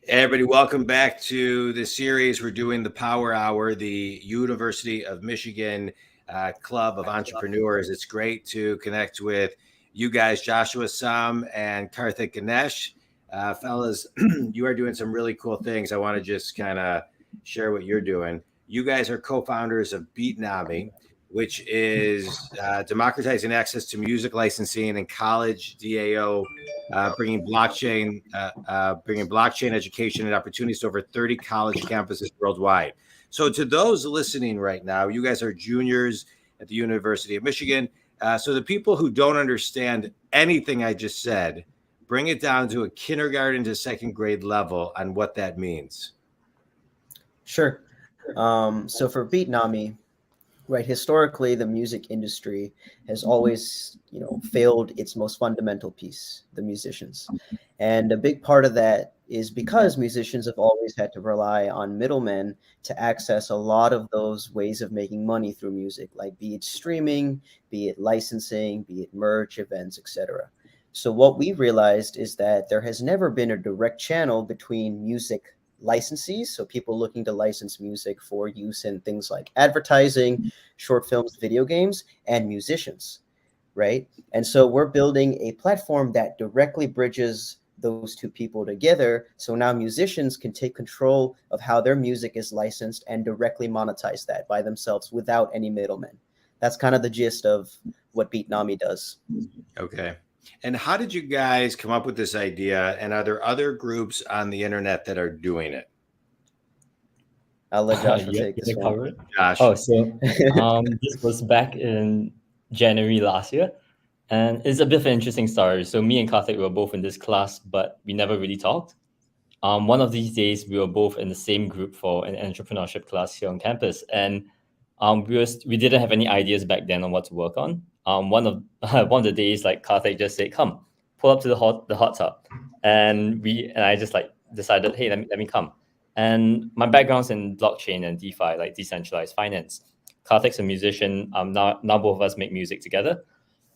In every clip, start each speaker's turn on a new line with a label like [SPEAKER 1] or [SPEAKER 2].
[SPEAKER 1] Hey everybody, welcome back to the series. We're doing the Power Hour, the University of Michigan Club of Entrepreneurs. It's great to connect with you guys, Joshua, Sum, and Karthik Ganesh. Fellas, you are doing some really cool things. I want to just kind of share what you're doing. You guys are co-founders of BeatNami, which is democratizing access to music licensing and College DAO, bringing blockchain education and opportunities to over 30 college campuses worldwide. So to those listening right now, you guys are juniors at the University of Michigan. So the people who don't understand anything I just said, bring it down to a kindergarten to second grade level on what that means.
[SPEAKER 2] Sure. So for BeatNami, right, historically, the music industry has always, failed its most fundamental piece, the musicians. And a big part of that is because musicians have always had to rely on middlemen to access a lot of those ways of making money through music, like be it streaming, be it licensing, be it merch, events, etc. So what we realized is that there has never been a direct channel between music licensees, so people looking to license music for use in things like advertising, short films, video games, and musicians, right? And so we're building a platform that directly bridges those two people together. So now musicians can take control of how their music is licensed and directly monetize that by themselves without any middlemen. That's kind of the gist of what BeatNami does.
[SPEAKER 1] Okay. And how did you guys come up with this idea? And are there other groups on the internet that are doing it?
[SPEAKER 2] I'll let Joshua take this one.
[SPEAKER 3] Cover it?
[SPEAKER 1] Josh.
[SPEAKER 3] Oh, so this was back in January last year. And it's a bit of an interesting story. So me and Karthik were both in this class, but we never really talked. One of these days, we were both in the same group for an entrepreneurship class here on campus. And we didn't have any ideas back then on what to work on. One of the days, like Karthik just said, "Come, pull up to the hot tub," and I just like decided, "Hey, let me come." And my background's in blockchain and DeFi, like decentralized finance. Karthik's a musician. Now both of us make music together.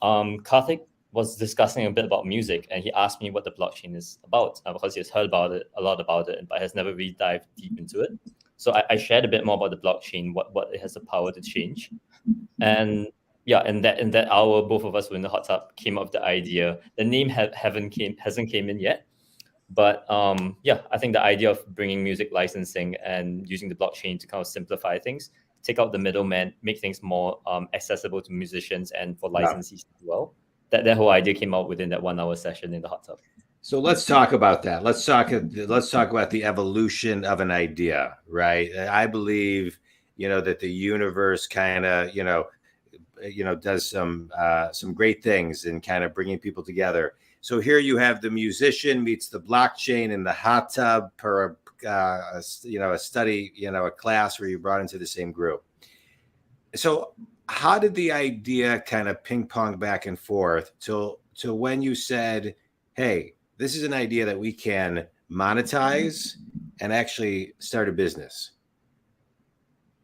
[SPEAKER 3] Karthik was discussing a bit about music, and he asked me what the blockchain is about because he has heard a lot about it, but has never really dived deep into it. So I shared a bit more about the blockchain, what it has the power to change, and yeah, in that hour, both of us were in the hot tub, came up with the idea. The name hasn't came in yet, but yeah, I think the idea of bringing music licensing and using the blockchain to kind of simplify things, take out the middleman, make things more accessible to musicians and for licensees as well. That whole idea came out within that 1 hour session in the hot tub.
[SPEAKER 1] So let's talk about that. Let's talk about the evolution of an idea, right? I believe, that the universe kind of, does some great things in kind of bringing people together. So here you have the musician meets the blockchain in the hot tub per a study, a class where you brought into the same group. So how did the idea kind of ping pong back and forth to when you said, hey, this is an idea that we can monetize and actually start a business?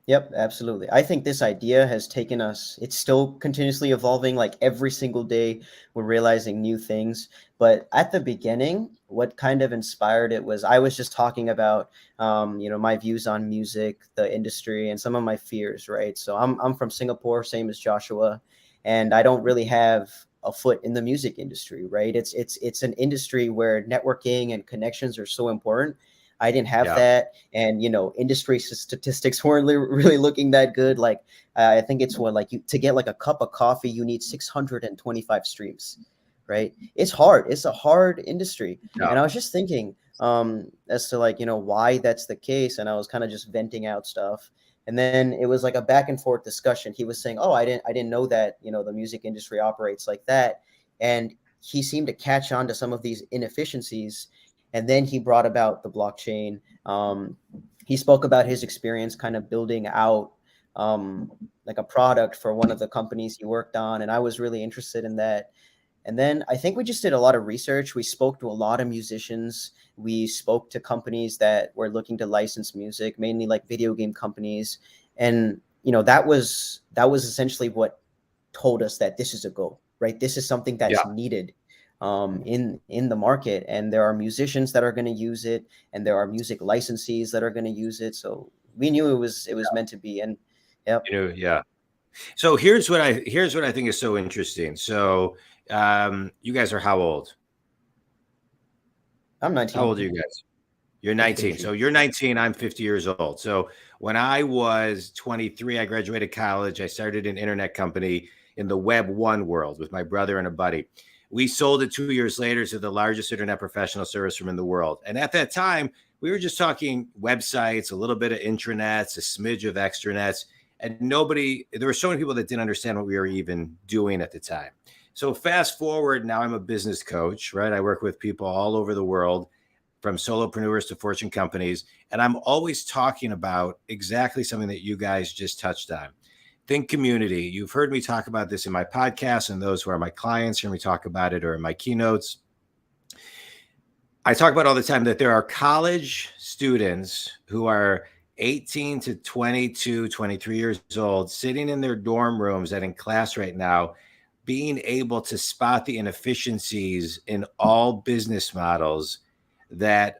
[SPEAKER 2] Yep, absolutely. I think this idea has taken us, it's still continuously evolving. Like every single day, we're realizing new things. But at the beginning, what kind of inspired it was I was just talking about, my views on music, the industry, and some of my fears, right? So I'm from Singapore, same as Joshua, and I don't really have a foot in the music industry, right? It's an industry where networking and connections are so important. I didn't have that. And, industry statistics weren't really looking that good. Like, I think it's to get like a cup of coffee, you need 625 streams, right? It's hard. It's a hard industry.
[SPEAKER 1] Yeah.
[SPEAKER 2] And I was just thinking as to why that's the case. And I was kind of just venting out stuff. And then it was like a back and forth discussion. He was saying, oh, I didn't know that, the music industry operates like that. And he seemed to catch on to some of these inefficiencies. And then he brought about the blockchain. He spoke about his experience kind of building out like a product for one of the companies he worked on. And I was really interested in that. And then I think we just did a lot of research. We spoke to a lot of musicians. We spoke to companies that were looking to license music, mainly like video game companies. And, that was essentially what told us that this is a go, right? This is something that's needed. in the market, and there are musicians that are going to use it, and there are music licensees that are going to use it. So we knew it was meant to be. And yep.
[SPEAKER 1] Yeah. So here's what I think is so interesting. So you guys are how old?
[SPEAKER 2] I'm 19.
[SPEAKER 1] How old are you guys? You're 19. So you're 19. I'm 50 years old. So when I was 23, I graduated college. I started an internet company in the Web 1 world with my brother and a buddy. We sold it 2 years later to the largest internet professional service firm in the world. And at that time, we were just talking websites, a little bit of intranets, a smidge of extranets. And there were so many people that didn't understand what we were even doing at the time. So fast forward, now I'm a business coach, right? I work with people all over the world, from solopreneurs to Fortune companies. And I'm always talking about exactly something that you guys just touched on. Think community. You've heard me talk about this in my podcast, and those who are my clients hear me talk about it, or in my keynotes. I talk about all the time that there are college students who are 18 to 22, 23 years old, sitting in their dorm rooms and in class right now, being able to spot the inefficiencies in all business models that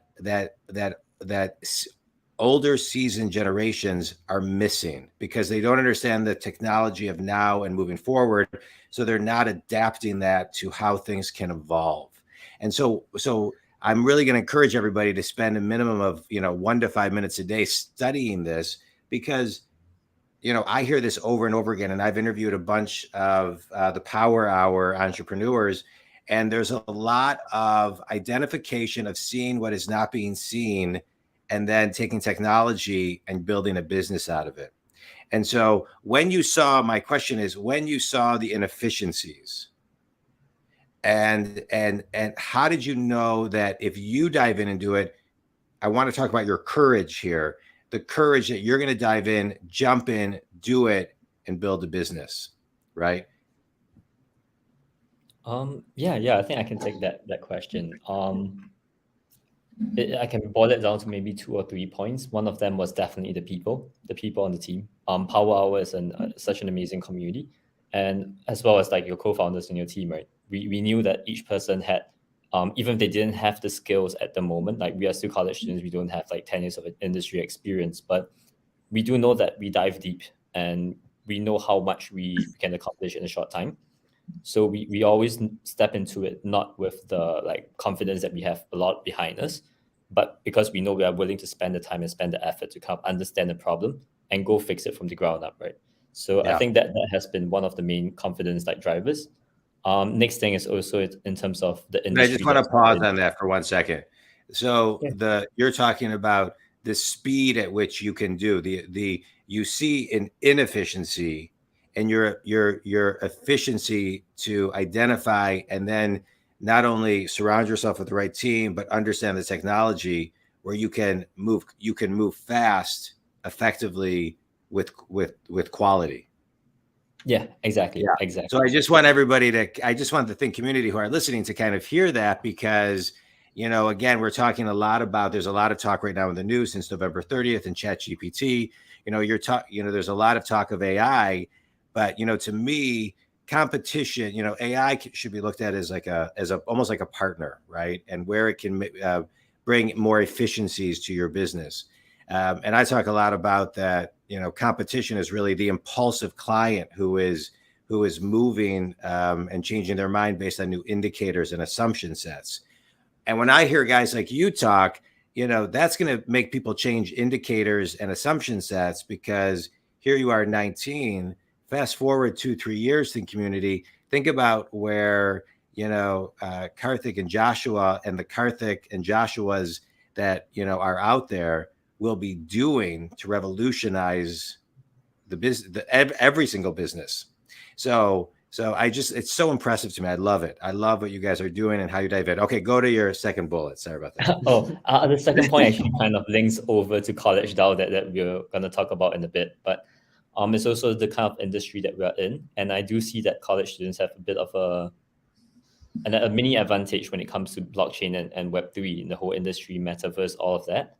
[SPEAKER 1] older seasoned generations are missing, because they don't understand the technology of now and moving forward. So they're not adapting that to how things can evolve. And so I'm really going to encourage everybody to spend a minimum of 1 to 5 minutes a day studying this, because I hear this over and over again, and I've interviewed a bunch of the Power Hour entrepreneurs, and there's a lot of identification of seeing what is not being seen, and then taking technology and building a business out of it. And so my question is, when you saw the inefficiencies, and how did you know that if you dive in and do it? I want to talk about your courage here, the courage that you're going to dive in, jump in, do it, and build a business, right?
[SPEAKER 3] Yeah, I think I can take that question. I can boil it down to maybe 2 or 3 points. One of them was definitely the people on the team. Power Hour is such an amazing community, and as well as like your co-founders in your team, right? We knew that each person had, even if they didn't have the skills at the moment, like we are still college students, we don't have like 10 years of industry experience, but we do know that we dive deep, and we know how much we can accomplish in a short time. So we always step into it, not with the like confidence that we have a lot behind us, but because we know we are willing to spend the time and spend the effort to kind of understand the problem and go fix it from the ground up, right? So yeah. I think that has been one of the main confidence like drivers. Next thing is also in terms of the industry.
[SPEAKER 1] I just want to pause on that for 1 second. So you're talking about the speed at which you can do you see an inefficiency, and your efficiency to identify, and then not only surround yourself with the right team, but understand the technology where you can move fast, effectively, with quality.
[SPEAKER 3] Yeah, exactly. Yeah. Exactly.
[SPEAKER 1] So I just want the Think community who are listening to kind of hear that, because, again, we're talking a lot about, there's a lot of talk right now in the news since November 30th and ChatGPT, there's a lot of talk of AI, but, to me, competition, AI should be looked at as almost like a partner, right? And where it can bring more efficiencies to your business. And I talk a lot about that, competition is really the impulsive client who is moving and changing their mind based on new indicators and assumption sets. And when I hear guys like you talk, that's going to make people change indicators and assumption sets, because here you are 19, fast forward 2-3 years, Think community, think about where, Karthik and Joshua and the Karthik and Joshuas that, are out there will be doing to revolutionize the business, every single business. So it's so impressive to me. I love it. I love what you guys are doing and how you dive in. Okay, go to your second bullet. Sorry about that.
[SPEAKER 3] The second point actually kind of links over to College DAO that we're going to talk about in a bit, but it's also the kind of industry that we are in, and I do see that college students have a bit of a mini advantage when it comes to blockchain and Web3 in the whole industry, metaverse, all of that.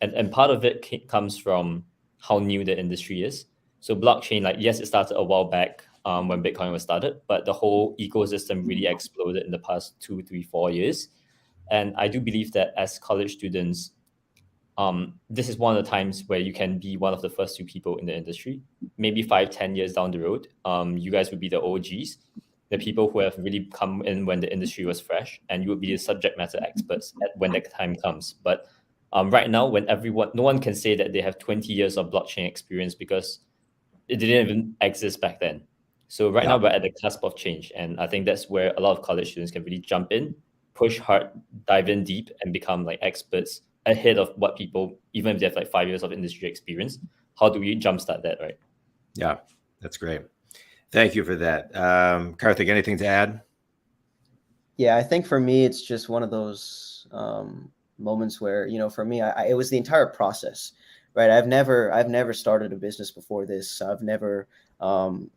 [SPEAKER 3] And part of it comes from how new the industry is. So blockchain, like, yes, it started a while back. when Bitcoin was started, but the whole ecosystem really exploded in the past 2, 3, 4 years. And I do believe that as college students, this is one of the times where you can be one of the first few people in the industry. Maybe 5, 10 years down the road, you guys would be the OGs, the people who have really come in when the industry was fresh, and you would be the subject matter experts when that time comes. But right now, when no one can say that they have 20 years of blockchain experience because it didn't even exist back then. So right now we're at the cusp of change, and I think that's where a lot of college students can really jump in, push hard, dive in deep, and become like experts ahead of what people, even if they have like 5 years of industry experience. How do we jumpstart that, right?
[SPEAKER 1] Yeah, that's great. Thank you for that. Karthik, anything to add?
[SPEAKER 2] Yeah, I think for me, it's just one of those moments where, for me, it was the entire process, right? I've never started a business before this. I've never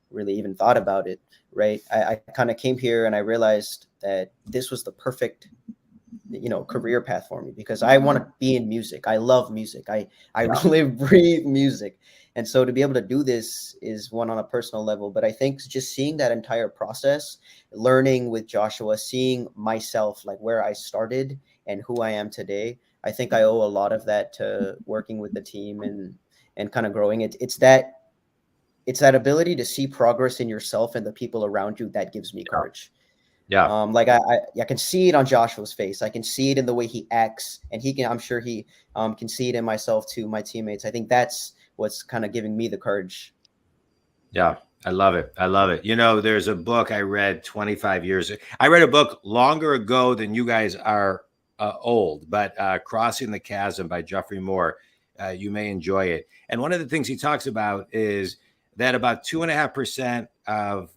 [SPEAKER 2] really even thought about it, right? I kind of came here and I realized that this was the perfect, career path for me, because I want to be in music. I love music. I live, breathe music. And so to be able to do this is one on a personal level, but I think just seeing that entire process, learning with Joshua, seeing myself, like where I started and who I am today, I think I owe a lot of that to working with the team and kind of growing it. It's that ability to see progress in yourself and the people around you that gives me courage.
[SPEAKER 1] Yeah.
[SPEAKER 2] Like I can see it on Joshua's face. I can see it in the way he acts, and I'm sure he can see it in myself too, my teammates. I think that's what's kind of giving me the courage.
[SPEAKER 1] Yeah, I love it. I love it. There's a book I read 25 years ago. I read a book longer ago than you guys are old, but Crossing the Chasm by Geoffrey Moore. You may enjoy it. And one of the things he talks about is that about 2.5% of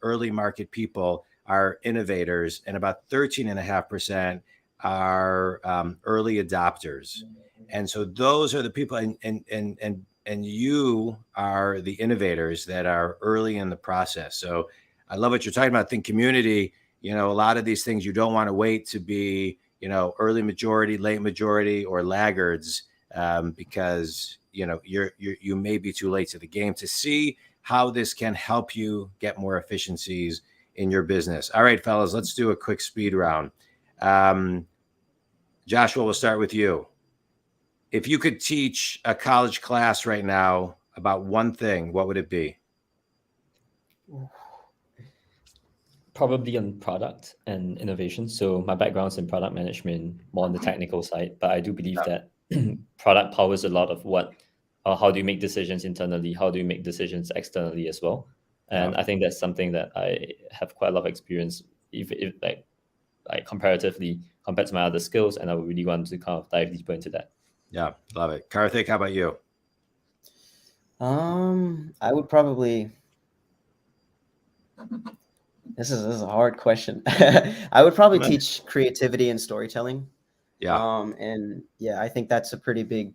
[SPEAKER 1] early market people are innovators, and about 13.5% are early adopters. And so those are the people, and you are the innovators that are early in the process. So I love what you're talking about. Think community, a lot of these things you don't want to wait to be, early majority, late majority, or laggards, because you may be too late to the game to see how this can help you get more efficiencies in your business. All right, fellas, let's do a quick speed round. Joshua, we'll start with you. If you could teach a college class right now about one thing, what would it be?
[SPEAKER 3] Probably on product and innovation. So my background's in product management, more on the technical side, but I do believe that product powers a lot of how do you make decisions internally? How do you make decisions externally as well? And I think that's something that I have quite a lot of experience, if like comparatively compared to my other skills, and I would really want to kind of dive deeper into that.
[SPEAKER 1] Yeah, love it. Karthik, how about you?
[SPEAKER 2] I would probably. This is a hard question. I would probably teach creativity and storytelling.
[SPEAKER 1] Yeah.
[SPEAKER 2] And yeah, I think that's a pretty big,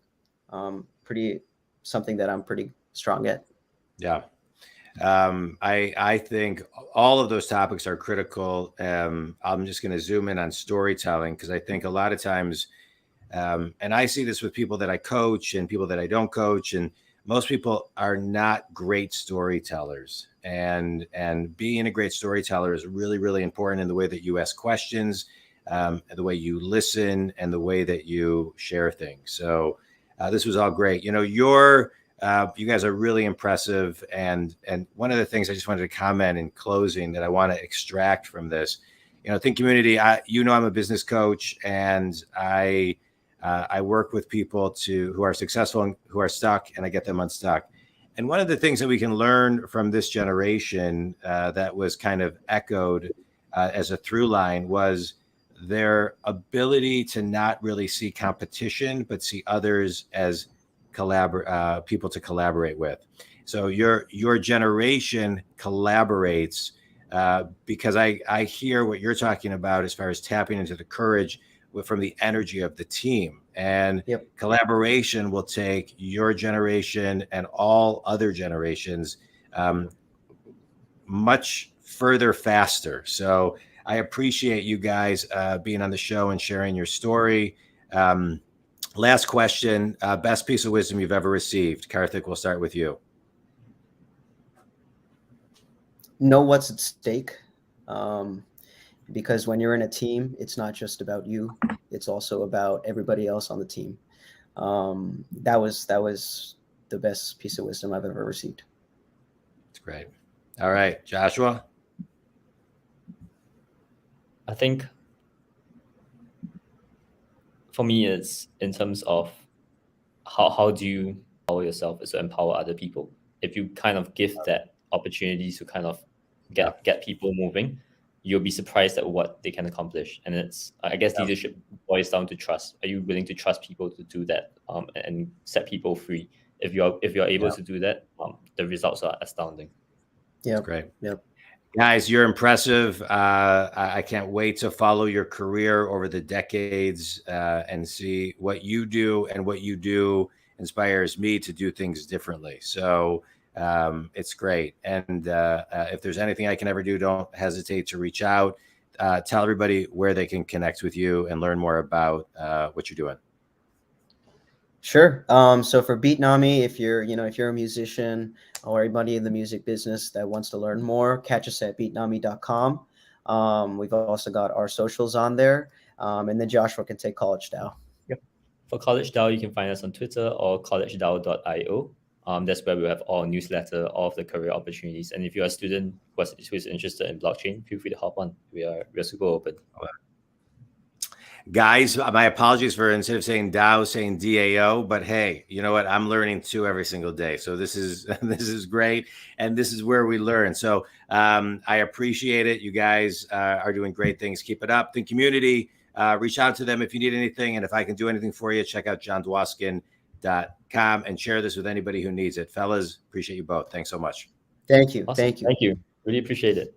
[SPEAKER 2] something that I'm pretty strong at.
[SPEAKER 1] Yeah. I think all of those topics are critical. I'm just going to zoom in on storytelling, because I think a lot of times, and I see this with people that I coach and people that I don't coach, and most people are not great storytellers. And being a great storyteller is really, really important in the way that you ask questions, the way you listen, and the way that you share things. So this was all great. You guys are really impressive. And one of the things I just wanted to comment in closing that I want to extract from this, Think Community, I'm a business coach, and I work with people who are successful and who are stuck, and I get them unstuck. And one of the things that we can learn from this generation that was kind of echoed as a through line was their ability to not really see competition, but see others as people to collaborate with. So your generation collaborates because I hear what you're talking about as far as tapping into the courage from the energy of the team. And collaboration will take your generation and all other generations much further faster. So I appreciate you guys being on the show and sharing your story. Last question, best piece of wisdom you've ever received. Karthik, we'll start with you.
[SPEAKER 2] know what's at stake. Because when you're in a team, it's not just about you; it's also about everybody else on the team. That was the best piece of wisdom I've ever received.
[SPEAKER 1] That's great. All right, Joshua.
[SPEAKER 3] I think for me, it's in terms of how do you empower yourself is to empower other people. If you kind of give that opportunity to kind of get people moving, you'll be surprised at what they can accomplish. And it's, I guess, leadership boils down to trust. Are you willing to trust people to do that, and set people free? If you're able to do that, the results are astounding.
[SPEAKER 2] Yeah,
[SPEAKER 1] great.
[SPEAKER 2] Yep.
[SPEAKER 1] Guys, you're impressive. I can't wait to follow your career over the decades and see what you do, and what you do inspires me to do things differently. So it's great. And if there's anything I can ever do, don't hesitate to reach out. Tell everybody where they can connect with you and learn more about what you're doing.
[SPEAKER 2] Sure. So for BeatNami, if you're a musician or anybody in the music business that wants to learn more, catch us at beatnami.com. We've also got our socials on there. And then Joshua can take College DAO.
[SPEAKER 3] Yep. For College DAO, you can find us on Twitter or collegedao.io. That's where we have all newsletter, all of the career opportunities. And if you're a student who is interested in blockchain, feel free to hop on. We are super open.
[SPEAKER 1] Guys, my apologies for, instead of saying DAO, saying DAO, but hey, you know what? I'm learning too every single day. So this is great. And this is where we learn. So I appreciate it. You guys are doing great things. Keep it up. The community, reach out to them if you need anything. And if I can do anything for you, check out jondwoskin.com and share this with anybody who needs it. Fellas, appreciate you both. Thanks so much.
[SPEAKER 2] Thank you.
[SPEAKER 3] Awesome. Thank you. Really appreciate it.